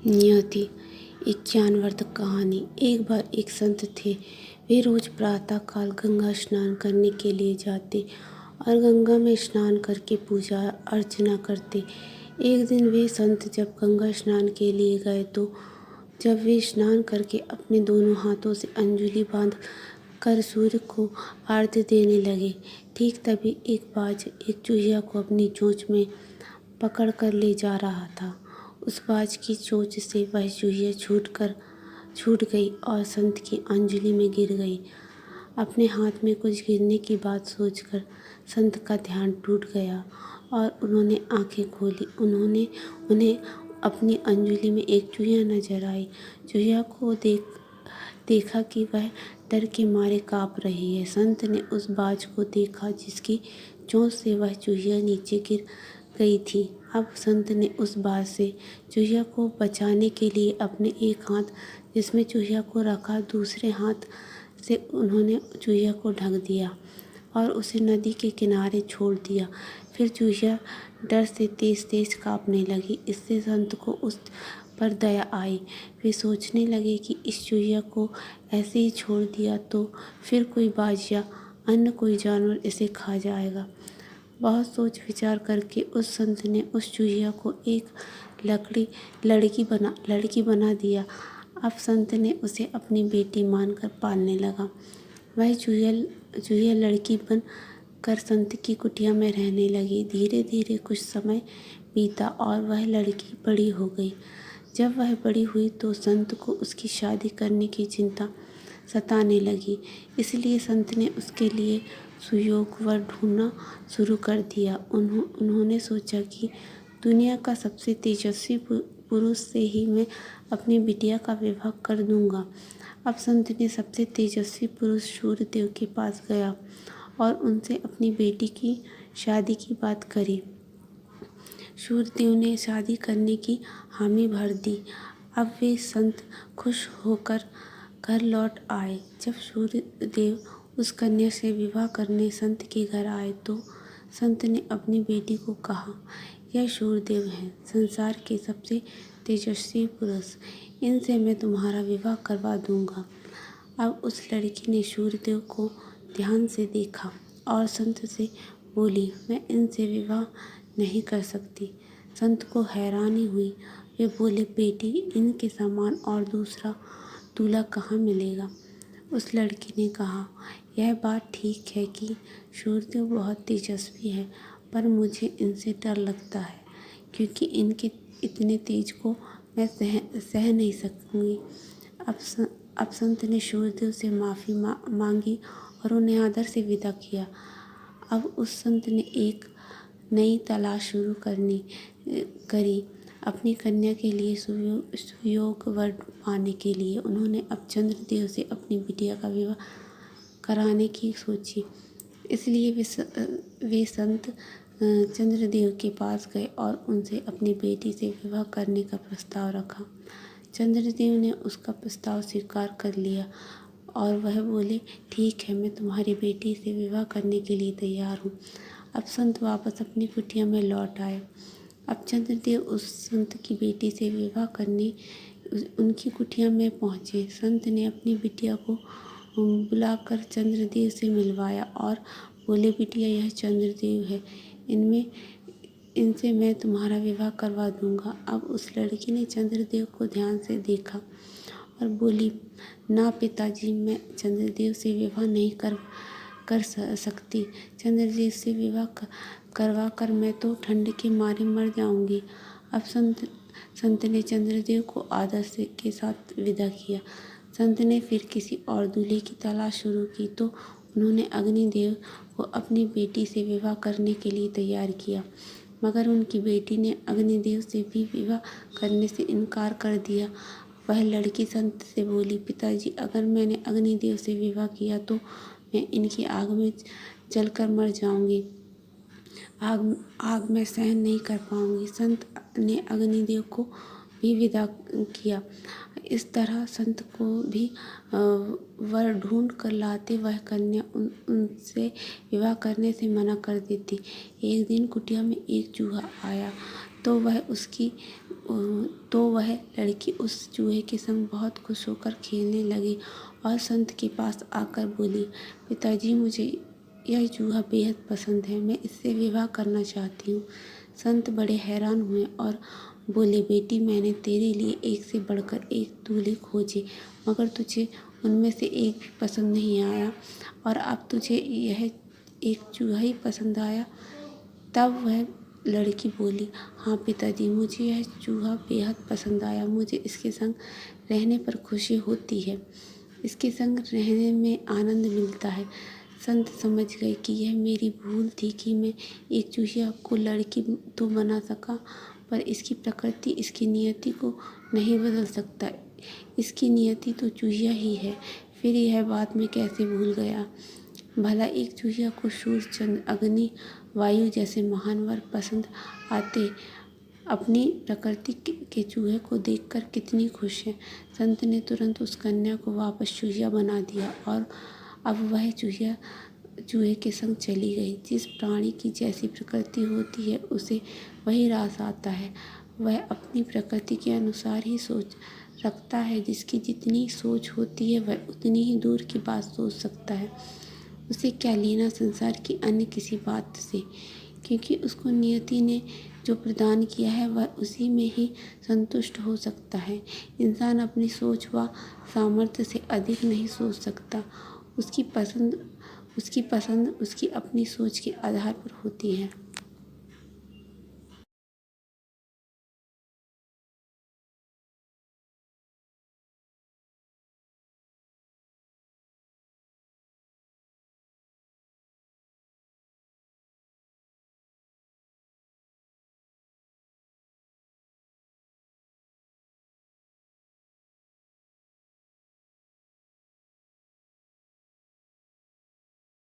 नियति एक ज्ञानवर्धक कहानी। एक बार एक संत थे। वे रोज प्रातः काल गंगा स्नान करने के लिए जाते और गंगा में स्नान करके पूजा अर्चना करते। एक दिन वे संत जब गंगा स्नान के लिए गए तो जब वे स्नान करके अपने दोनों हाथों से अंजलि बांध कर सूर्य को आरती देने लगे, ठीक तभी एक बाज एक चूहिया को अपनी चोंच में पकड़ कर ले जा रहा था। उस बाज की चोंच से वह चूहिया छूट गई और संत की अंजलि में गिर गई। अपने हाथ में कुछ गिरने की बात सोचकर संत का ध्यान टूट गया और उन्होंने आंखें खोली। उन्हें अपनी अंजलि में एक चूहिया नजर आई। चूहिया को देखा कि वह डर के मारे काँप रही है। संत ने उस बाज को देखा जिसकी चोंच से वह चूहिया नीचे गिर गई थी। अब संत ने उस बाज से चूहिया को बचाने के लिए अपने एक हाथ जिसमें चूहिया को रखा, दूसरे हाथ से उन्होंने चूहिया को ढक दिया और उसे नदी के किनारे छोड़ दिया। फिर चूहिया डर से तेज तेज काँपने लगी। इससे संत को उस पर दया आई। वे सोचने लगे कि इस चूहिया को ऐसे ही छोड़ दिया तो फिर कोई बाज या अन्य कोई जानवर इसे खा जाएगा। बहुत सोच विचार करके उस संत ने उस चूहिया को एक लड़की बना दिया। अब संत ने उसे अपनी बेटी मानकर पालने लगा। वह चूहिया लड़की बन कर संत की कुटिया में रहने लगी। धीरे धीरे कुछ समय बीता और वह लड़की बड़ी हो गई। जब वह बड़ी हुई तो संत को उसकी शादी करने की चिंता सताने लगी। इसलिए संत ने उसके लिए सुयोग वर ढूंढना शुरू कर दिया। उन्होंने सोचा कि दुनिया का सबसे तेजस्वी पुरुष से ही मैं अपनी बिटिया का विवाह कर दूंगा। अब संत ने सबसे तेजस्वी पुरुष सूर्यदेव के पास गया और उनसे अपनी बेटी की शादी की बात करी। सूर्यदेव ने शादी करने की हामी भर दी। अब वे संत खुश होकर घर लौट आए। जब सूर्यदेव उस कन्या से विवाह करने संत के घर आए तो संत ने अपनी बेटी को कहा, यह सूर्यदेव हैं, संसार के सबसे तेजस्वी पुरुष। इनसे मैं तुम्हारा विवाह करवा दूंगा। अब उस लड़की ने सूर्यदेव को ध्यान से देखा और संत से बोली, मैं इनसे विवाह नहीं कर सकती। संत को हैरानी हुई। वे बोले, बेटी, इनके समान और दूसरा दूल्हा कहाँ मिलेगा। उस लड़की ने कहा, यह बात ठीक है कि सूर्यदेव बहुत तेजस्वी है, पर मुझे इनसे डर लगता है क्योंकि इनके इतने तेज को मैं सह नहीं सकूंगी। अब संत ने सूर्यदेव से माफ़ी मांगी और उन्हें आदर से विदा किया। अब उस संत ने एक नई तलाश शुरू करी। अपनी कन्या के लिए सुयोग वर पाने के लिए उन्होंने अब चंद्रदेव से अपनी बिटिया का विवाह कराने की सोची। इसलिए वे संत चंद्रदेव के पास गए और उनसे अपनी बेटी से विवाह करने का प्रस्ताव रखा। चंद्रदेव ने उसका प्रस्ताव स्वीकार कर लिया और वह बोले, ठीक है, मैं तुम्हारी बेटी से विवाह करने के लिए तैयार हूँ। अब संत वापस अपनी कुटिया में लौट आए। अब चंद्रदेव उस संत की बेटी से विवाह करने उनकी कुटिया में पहुँचे। संत ने अपनी बिटिया को बुलाकर चंद्रदेव से मिलवाया और बोले, बिटिया, यह चंद्रदेव है, इनसे मैं तुम्हारा विवाह करवा दूंगा। अब उस लड़की ने चंद्रदेव को ध्यान से देखा और बोली, ना पिताजी, मैं चंद्रदेव से विवाह नहीं कर सकती। चंद्रदेव से विवाह करवा कर मैं तो ठंड के मारे मर जाऊंगी। अब संत ने चंद्रदेव को आदर से के साथ विदा किया। संत ने फिर किसी और दूल्हे की तलाश शुरू की तो उन्होंने अग्निदेव को अपनी बेटी से विवाह करने के लिए तैयार किया, मगर उनकी बेटी ने अग्निदेव से भी विवाह करने से इनकार कर दिया। वह लड़की संत से बोली, पिताजी, अगर मैंने अग्निदेव से विवाह किया तो मैं इनकी आग में जलकर मर जाऊंगी। आग में सहन नहीं कर पाऊंगी। संत ने अग्निदेव को भी विदा किया। इस तरह संत को भी वर ढूंढ कर लाते वह कन्या उनसे विवाह करने से मना कर देती। एक दिन कुटिया में एक चूहा आया तो वह उसकी तो वह लड़की उस चूहे के संग बहुत खुश होकर खेलने लगी और संत के पास आकर बोली, पिताजी, मुझे यह चूहा बेहद पसंद है, मैं इससे विवाह करना चाहती हूँ। संत बड़े हैरान हुए और बोले, बेटी, मैंने तेरे लिए एक से बढ़कर एक दूल्हे खोजे, मगर तुझे उनमें से एक भी पसंद नहीं आया और अब तुझे यह एक चूहा ही पसंद आया। तब वह लड़की बोली, हाँ पिताजी, मुझे यह चूहा बेहद पसंद आया, मुझे इसके संग रहने पर खुशी होती है, इसके संग रहने में आनंद मिलता है। संत समझ गए कि यह मेरी भूल थी कि मैं एक चूहिया को लड़की तो बना सका, पर इसकी प्रकृति, इसकी नियति को नहीं बदल सकता। इसकी नियति तो चूहिया ही है। फिर यह बात मैं कैसे भूल गया। भला एक चूहिया को सूर्य, चंद्र, अग्नि, वायु जैसे महान वर पसंद आते, अपनी प्रकृति के चूहे को देखकर कितनी खुश है। संत ने तुरंत उस कन्या को वापस चूहिया बना दिया और अब वह चूहे के संग चली गई। जिस प्राणी की जैसी प्रकृति होती है उसे वही रास आता है। वह अपनी प्रकृति के अनुसार ही सोच रखता है। जिसकी जितनी सोच होती है वह उतनी ही दूर की बात सोच सकता है। उसे क्या लेना संसार की अन्य किसी बात से, क्योंकि उसको नियति ने जो प्रदान किया है वह उसी में ही संतुष्ट हो सकता है। इंसान अपनी सोच व सामर्थ्य से अधिक नहीं सोच सकता। उसकी पसंद उसकी अपनी सोच के आधार पर होती है।